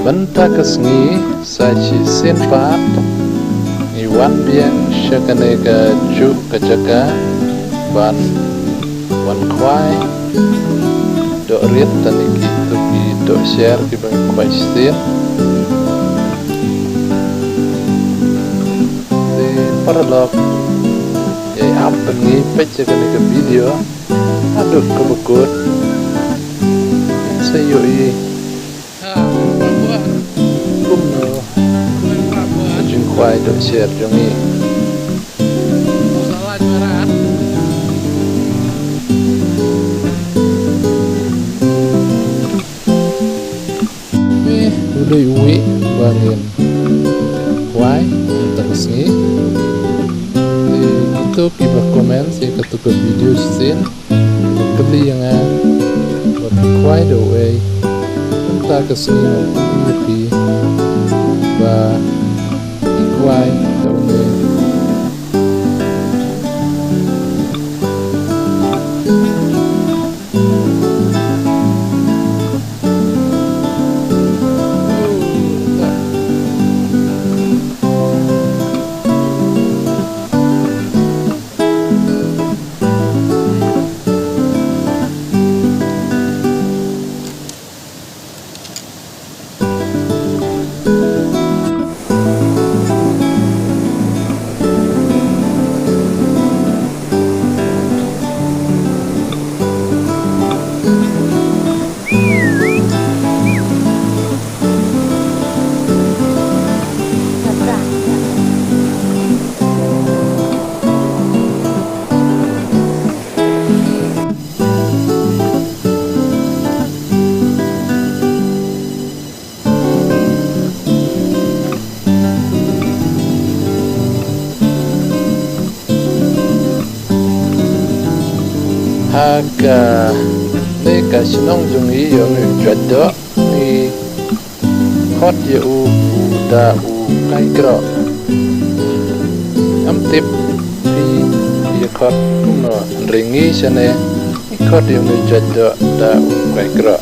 Benta kesngi saci sinpat iwan biang syakanega juk kejaka ban wan kwai dok rit taniki tuki dok share ki bang kwai stin di paralog yai ampen ngi pecah kanega video aduk kebekut sayoi quay đội share cho mi salah juaraan udah uwi bangin quay terus ni di YouTube iba komen si ketuk video sin keli yang buat quay the way entah kesini lebih ba quay đậu nề Haga neka senong jungi yang jadok ni khot ye u da u kai kro am tip pi ye khot no ringi sene khot yang jadok da u kai kro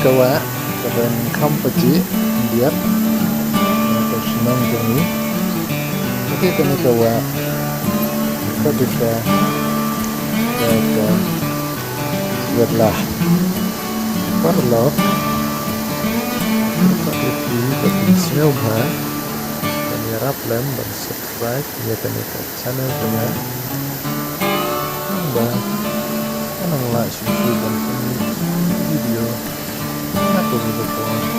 kawa kaban kampaji biar atau senang kami oke kami kawa ketika berlah parlor seperti bagi siapa kami harapkan subscribe ya kami ke channel kami dan like video atau video